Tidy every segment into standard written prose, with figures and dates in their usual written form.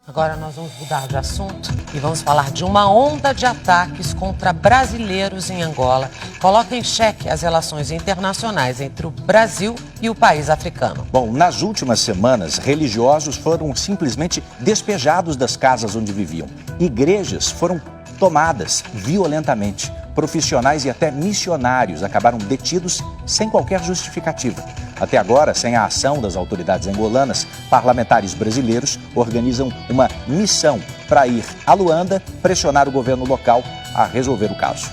Agora nós vamos mudar de assunto e vamos falar de uma onda de ataques contra brasileiros em Angola. Coloca em xeque as relações internacionais entre o Brasil e o país africano. Bom, nas últimas semanas, religiosos foram simplesmente despejados das casas onde viviam. Igrejas foram tomadas violentamente. Profissionais e até missionários acabaram detidos sem qualquer justificativa. Até agora, sem a ação das autoridades angolanas, parlamentares brasileiros organizam uma missão para ir a Luanda pressionar o governo local a resolver o caso.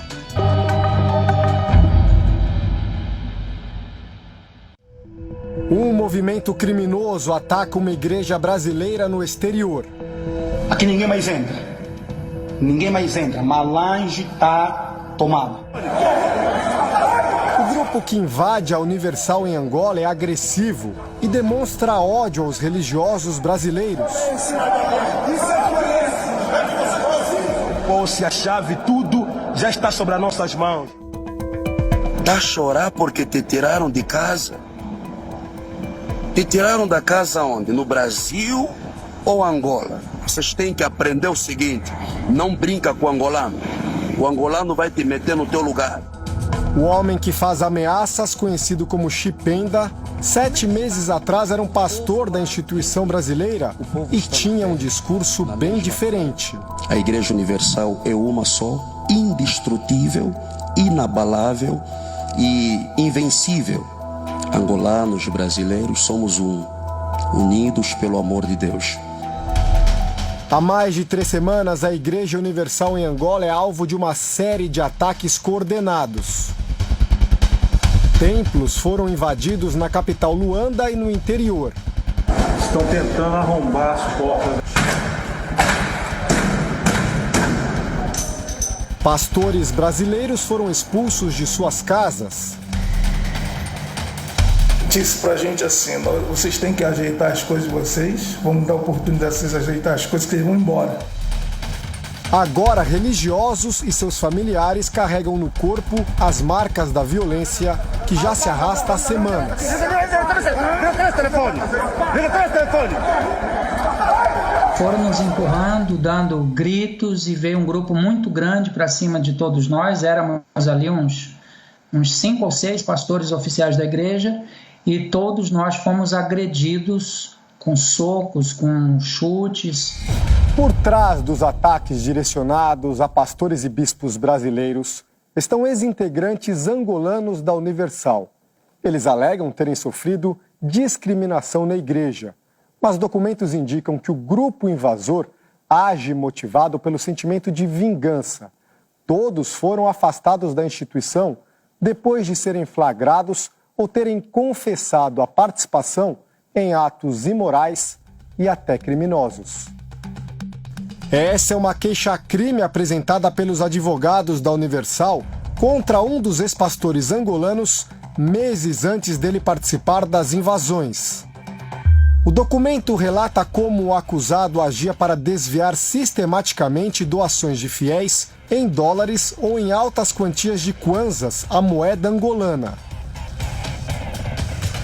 Um movimento criminoso ataca uma igreja brasileira no exterior. Aqui ninguém mais entra. Ninguém mais entra. Malange está tomada. O grupo que invade a Universal em Angola é agressivo e demonstra ódio aos religiosos brasileiros. Posse, a chave, tudo já está sobre as nossas mãos. Dá a chorar porque te tiraram de casa? Te tiraram da casa onde? No Brasil ou Angola? Vocês têm que aprender o seguinte: não brinca com o angolano. O angolano vai te meter no teu lugar. O homem que faz ameaças, conhecido como Chipenda, 7 meses atrás era um pastor da instituição brasileira e tinha um discurso bem diferente. A Igreja Universal é uma só, indestrutível, inabalável e invencível. Angolanos, brasileiros, somos um, unidos pelo amor de Deus. Há mais de 3 semanas, a Igreja Universal em Angola é alvo de uma série de ataques coordenados. Templos foram invadidos na capital Luanda e no interior. Estão tentando arrombar as portas. Pastores brasileiros foram expulsos de suas casas. Disse pra gente assim: vocês têm que ajeitar as coisas de vocês, vamos dar oportunidade de vocês ajeitar as coisas que eles vão embora. Agora, religiosos e seus familiares carregam no corpo as marcas da violência que já se arrasta há semanas. Foram nos empurrando, dando gritos e veio um grupo muito grande para cima de todos nós. Éramos ali uns 5 ou 6 pastores oficiais da igreja e todos nós fomos agredidos com socos, com chutes. Por trás dos ataques direcionados a pastores e bispos brasileiros estão ex-integrantes angolanos da Universal. Eles alegam terem sofrido discriminação na igreja, mas documentos indicam que o grupo invasor age motivado pelo sentimento de vingança. Todos foram afastados da instituição depois de serem flagrados ou terem confessado a participação em atos imorais e até criminosos. Essa é uma queixa-crime apresentada pelos advogados da Universal contra um dos ex-pastores angolanos meses antes dele participar das invasões. O documento relata como o acusado agia para desviar sistematicamente doações de fiéis em dólares ou em altas quantias de kwanzas, a moeda angolana.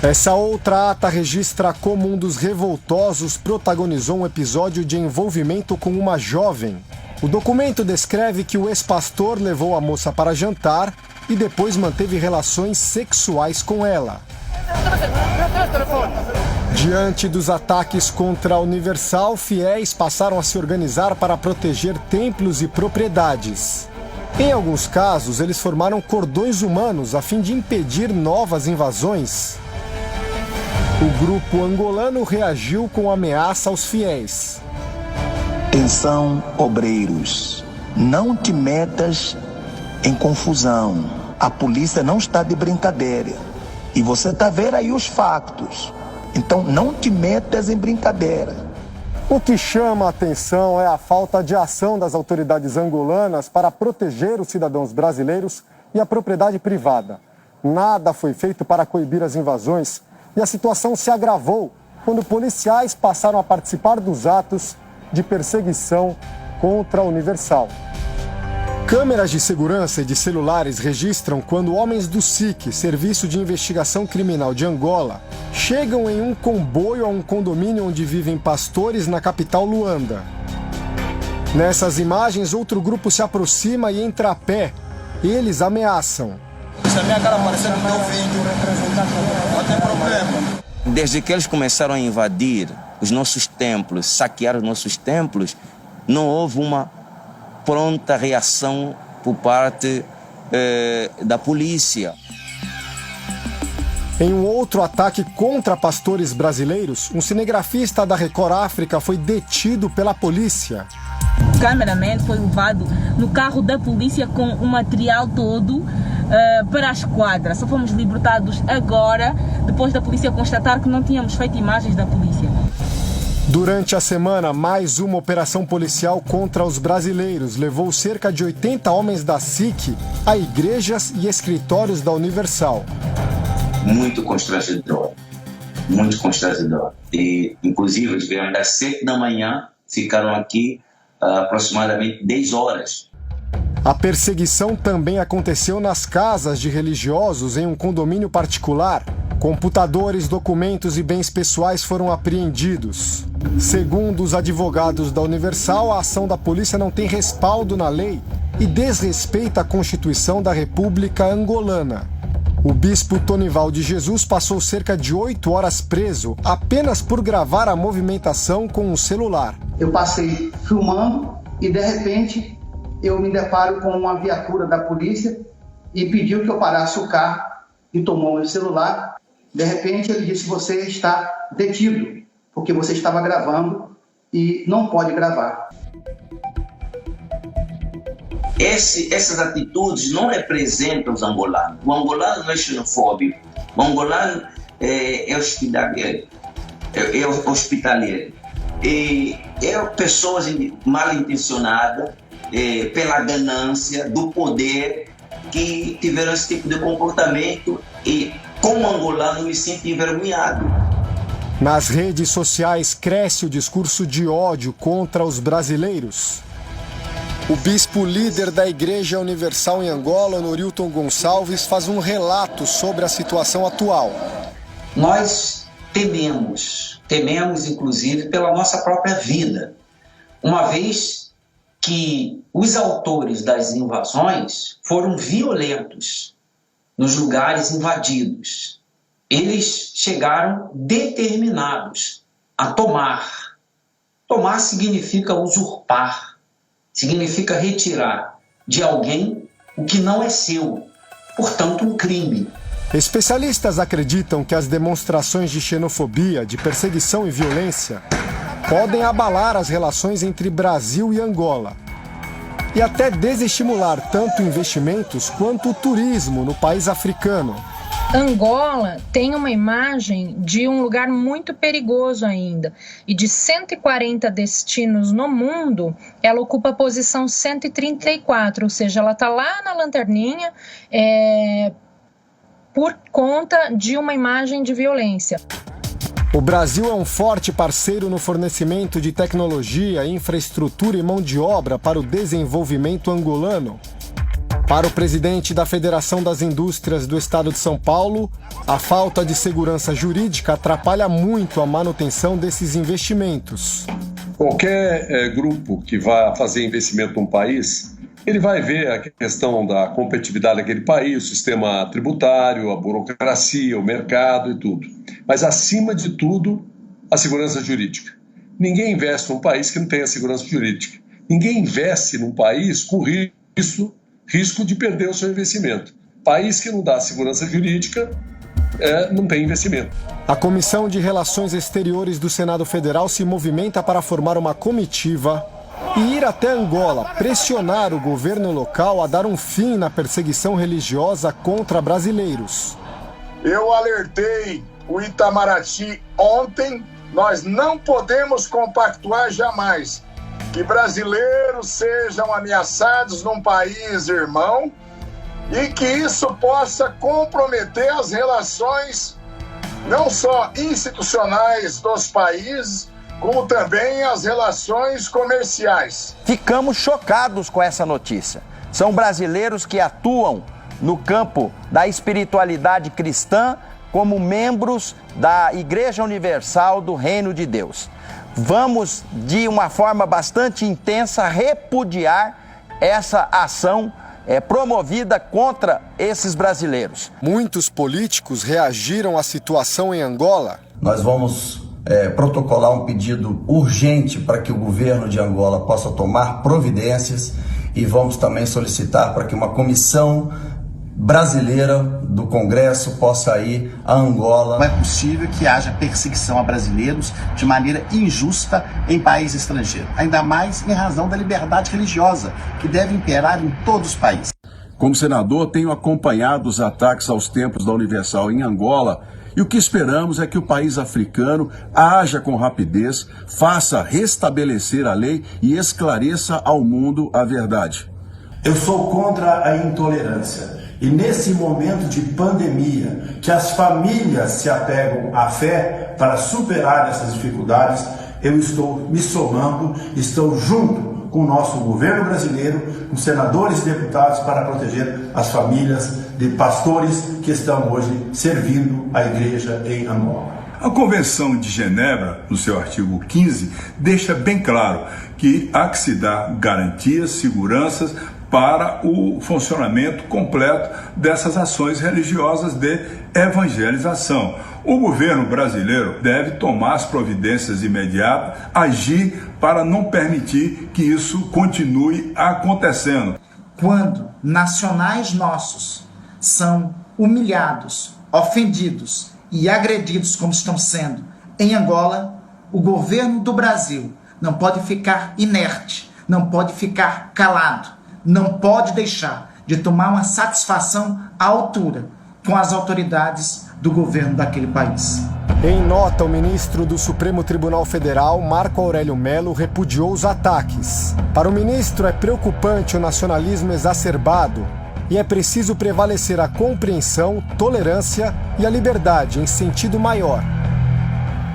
Essa outra ata registra como um dos revoltosos protagonizou um episódio de envolvimento com uma jovem. O documento descreve que o ex-pastor levou a moça para jantar e depois manteve relações sexuais com ela. Diante dos ataques contra a Universal, fiéis passaram a se organizar para proteger templos e propriedades. Em alguns casos, eles formaram cordões humanos a fim de impedir novas invasões. O grupo angolano reagiu com ameaça aos fiéis. Atenção, obreiros, não te metas em confusão. A polícia não está de brincadeira. E você está vendo aí os factos. Então não te metas em brincadeira. O que chama a atenção é a falta de ação das autoridades angolanas para proteger os cidadãos brasileiros e a propriedade privada. Nada foi feito para coibir as invasões e a situação se agravou quando policiais passaram a participar dos atos de perseguição contra a Universal. Câmeras de segurança e de celulares registram quando homens do SIC, Serviço de Investigação Criminal de Angola, chegam em um comboio a um condomínio onde vivem pastores na capital Luanda. Nessas imagens, outro grupo se aproxima e entra a pé. Eles ameaçam. Se a minha cara aparecer no meu vídeo, não tem problema. Desde que eles começaram a invadir os nossos templos, saquear os nossos templos, não houve uma pronta reação por parte da polícia. Em um outro ataque contra pastores brasileiros, um cinegrafista da Record África foi detido pela polícia. O cameraman foi levado no carro da polícia com o material todo para a esquadra. Só fomos libertados agora, depois da polícia constatar que não tínhamos feito imagens da polícia. Durante a semana, mais uma operação policial contra os brasileiros levou cerca de 80 homens da SIC a igrejas e escritórios da Universal. Muito constrangedor. Muito constrangedor. E, inclusive, eles vieram das 7 da manhã, ficaram aqui aproximadamente 10 horas. A perseguição também aconteceu nas casas de religiosos em um condomínio particular. Computadores, documentos e bens pessoais foram apreendidos. Segundo os advogados da Universal, a ação da polícia não tem respaldo na lei e desrespeita a Constituição da República Angolana. O bispo Tonival de Jesus passou cerca de 8 horas preso apenas por gravar a movimentação com um celular. Eu passei filmando e, de repente, eu me deparo com uma viatura da polícia e pediu que eu parasse o carro e tomou meu celular. De repente, ele disse: você está detido, porque você estava gravando e não pode gravar. Essas atitudes não representam os angolanos. O angolano não é xenofóbico. O angolano é hospitaleiro. É pessoas mal intencionadas, pela ganância do poder, que tiveram esse tipo de comportamento e, como angolano, me sinto envergonhado. Nas redes sociais cresce o discurso de ódio contra os brasileiros. O bispo líder da Igreja Universal em Angola, Norilton Gonçalves, faz um relato sobre a situação atual. Nós tememos inclusive pela nossa própria vida, uma vez que os autores das invasões foram violentos nos lugares invadidos. Eles chegaram determinados a tomar. Tomar significa usurpar, significa retirar de alguém o que não é seu, portanto, um crime. Especialistas acreditam que as demonstrações de xenofobia, de perseguição e violência podem abalar as relações entre Brasil e Angola e até desestimular tanto investimentos quanto o turismo no país africano. Angola tem uma imagem de um lugar muito perigoso ainda, e de 140 destinos no mundo, ela ocupa a posição 134, ou seja, ela está lá na lanterninha por conta de uma imagem de violência. O Brasil é um forte parceiro no fornecimento de tecnologia, infraestrutura e mão de obra para o desenvolvimento angolano. Para o presidente da Federação das Indústrias do Estado de São Paulo, a falta de segurança jurídica atrapalha muito a manutenção desses investimentos. Qualquer grupo que vá fazer investimento num país, ele vai ver a questão da competitividade daquele país, o sistema tributário, a burocracia, o mercado e tudo. Mas, acima de tudo, a segurança jurídica. Ninguém investe num país que não tenha segurança jurídica. Ninguém investe num país com risco de perder o seu investimento. País que não dá segurança jurídica não tem investimento. A Comissão de Relações Exteriores do Senado Federal se movimenta para formar uma comitiva e ir até Angola, pressionar o governo local a dar um fim na perseguição religiosa contra brasileiros. Eu alertei o Itamaraty ontem, nós não podemos compactuar jamais que brasileiros sejam ameaçados num país irmão e que isso possa comprometer as relações não só institucionais dos países, como também as relações comerciais. Ficamos chocados com essa notícia. São brasileiros que atuam no campo da espiritualidade cristã como membros da Igreja Universal do Reino de Deus. Vamos, de uma forma bastante intensa, repudiar essa ação promovida contra esses brasileiros. Muitos políticos reagiram à situação em Angola. Nós vamos protocolar um pedido urgente para que o governo de Angola possa tomar providências e vamos também solicitar para que uma comissão brasileira do Congresso possa ir a Angola. Não é possível que haja perseguição a brasileiros de maneira injusta em país estrangeiro, ainda mais em razão da liberdade religiosa que deve imperar em todos os países. Como senador, tenho acompanhado os ataques aos templos da Universal em Angola e o que esperamos é que o país africano haja com rapidez, faça restabelecer a lei e esclareça ao mundo a verdade. Eu sou contra a intolerância. E nesse momento de pandemia, que as famílias se apegam à fé para superar essas dificuldades, eu estou me somando, estou junto com o nosso governo brasileiro, com senadores e deputados para proteger as famílias de pastores que estão hoje servindo a igreja em Angola. A Convenção de Genebra, no seu artigo 15, deixa bem claro que há que se dar garantias, seguranças para o funcionamento completo dessas ações religiosas de evangelização. O governo brasileiro deve tomar as providências imediatas, agir para não permitir que isso continue acontecendo. Quando nacionais nossos são humilhados, ofendidos e agredidos como estão sendo em Angola, o governo do Brasil não pode ficar inerte, não pode ficar calado, não pode deixar de tomar uma satisfação à altura com as autoridades do governo daquele país. Em nota, o ministro do Supremo Tribunal Federal, Marco Aurélio Mello, repudiou os ataques. Para o ministro, é preocupante o nacionalismo exacerbado e é preciso prevalecer a compreensão, tolerância e a liberdade em sentido maior.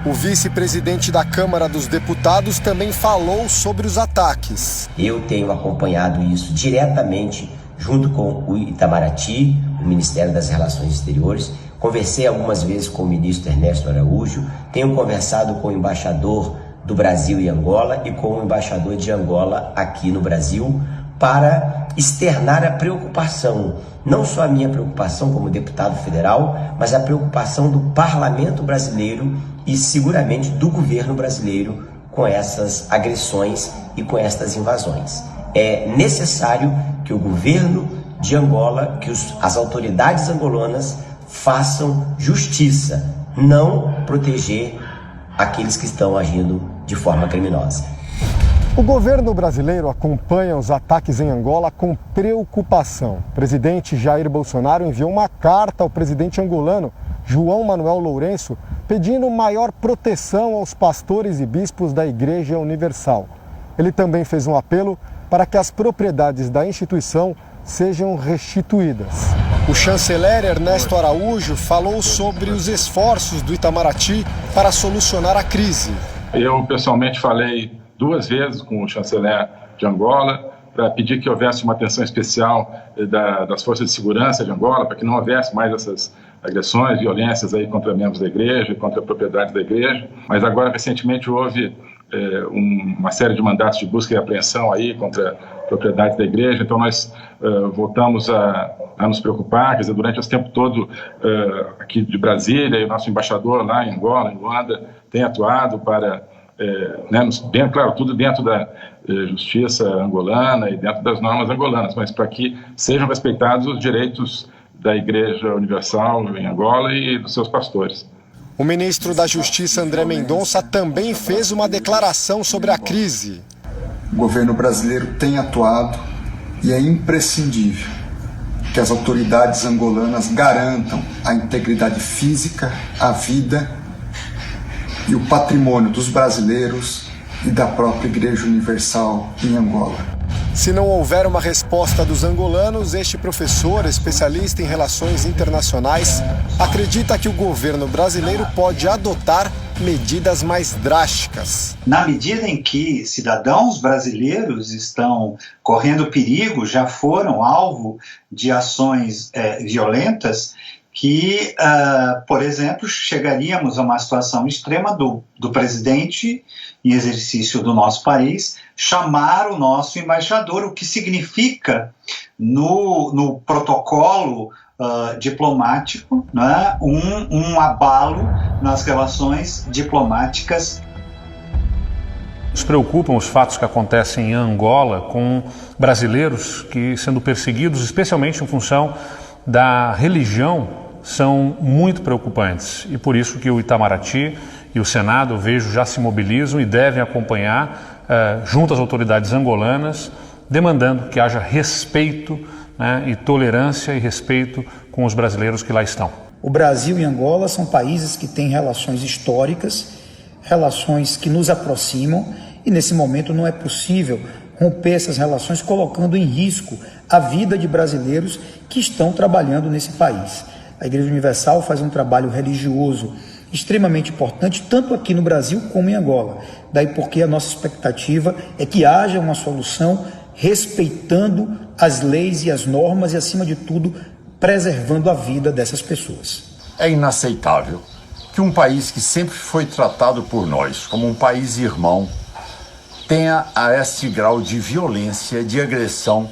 O vice-presidente da Câmara dos Deputados também falou sobre os ataques. Eu tenho acompanhado isso diretamente junto com o Itamaraty, o Ministério das Relações Exteriores. Conversei algumas vezes com o ministro Ernesto Araújo, tenho conversado com o embaixador do Brasil em Angola e com o embaixador de Angola aqui no Brasil para externar a preocupação, não só a minha preocupação como deputado federal, mas a preocupação do parlamento brasileiro e seguramente do governo brasileiro com essas agressões e com estas invasões. É necessário que o governo de Angola, que as autoridades angolanas façam justiça, não proteger aqueles que estão agindo de forma criminosa. O governo brasileiro acompanha os ataques em Angola com preocupação. O presidente Jair Bolsonaro enviou uma carta ao presidente angolano, João Manuel Lourenço, pedindo maior proteção aos pastores e bispos da Igreja Universal. Ele também fez um apelo para que as propriedades da instituição sejam restituídas. O chanceler Ernesto Araújo falou sobre os esforços do Itamaraty para solucionar a crise. Eu pessoalmente falei 2 vezes com o chanceler de Angola para pedir que houvesse uma atenção especial das forças de segurança de Angola, para que não houvesse mais essas agressões, violências aí contra membros da igreja, contra a propriedade da igreja. Mas agora, recentemente, houve uma série de mandatos de busca e apreensão aí contra a propriedade da igreja. Então, nós voltamos a nos preocupar. Quer dizer, durante esse tempo todo aqui de Brasília, e o nosso embaixador lá em Angola, em Luanda, tem atuado para... claro, tudo dentro da justiça angolana e dentro das normas angolanas, mas para que sejam respeitados os direitos da Igreja Universal em Angola e dos seus pastores. O ministro da Justiça, André Mendonça, também fez uma declaração sobre a crise. O governo brasileiro tem atuado e é imprescindível que as autoridades angolanas garantam a integridade física, a vida e o patrimônio dos brasileiros e da própria Igreja Universal em Angola. Se não houver uma resposta dos angolanos, este professor, especialista em relações internacionais, acredita que o governo brasileiro pode adotar medidas mais drásticas. Na medida em que cidadãos brasileiros estão correndo perigo, já foram alvo de ações violentas, que, por exemplo, chegaríamos a uma situação extrema do presidente em exercício do nosso país chamar o nosso embaixador, o que significa no protocolo diplomático, né, um abalo nas relações diplomáticas. Nos preocupam os fatos que acontecem em Angola com brasileiros que, sendo perseguidos, especialmente em função da religião, são muito preocupantes. E por isso que o Itamaraty e o Senado, eu vejo, já se mobilizam e devem acompanhar, junto às autoridades angolanas, demandando que haja respeito, né, e tolerância e respeito com os brasileiros que lá estão. O Brasil e Angola são países que têm relações históricas, relações que nos aproximam, e nesse momento não é possível romper essas relações colocando em risco a vida de brasileiros que estão trabalhando nesse país. A Igreja Universal faz um trabalho religioso extremamente importante, tanto aqui no Brasil como em Angola. Daí porque a nossa expectativa é que haja uma solução respeitando as leis e as normas e, acima de tudo, preservando a vida dessas pessoas. É inaceitável que um país que sempre foi tratado por nós como um país irmão tenha a este grau de violência, de agressão,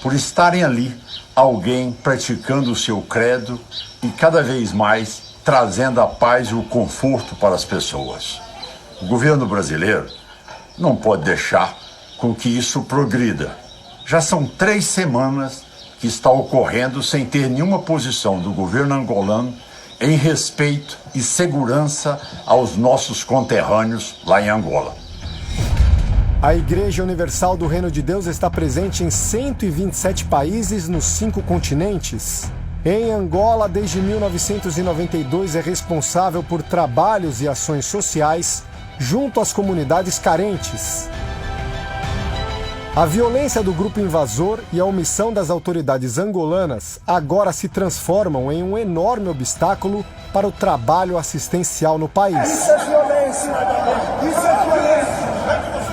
por estarem ali alguém praticando o seu credo e cada vez mais trazendo a paz e o conforto para as pessoas. O governo brasileiro não pode deixar com que isso progrida. Já são 3 semanas que está ocorrendo sem ter nenhuma posição do governo angolano em respeito e segurança aos nossos conterrâneos lá em Angola. A Igreja Universal do Reino de Deus está presente em 127 países nos 5 continentes. Em Angola, desde 1992, é responsável por trabalhos e ações sociais junto às comunidades carentes. A violência do grupo invasor e a omissão das autoridades angolanas agora se transformam em um enorme obstáculo para o trabalho assistencial no país. Isso é violência! Isso é violência!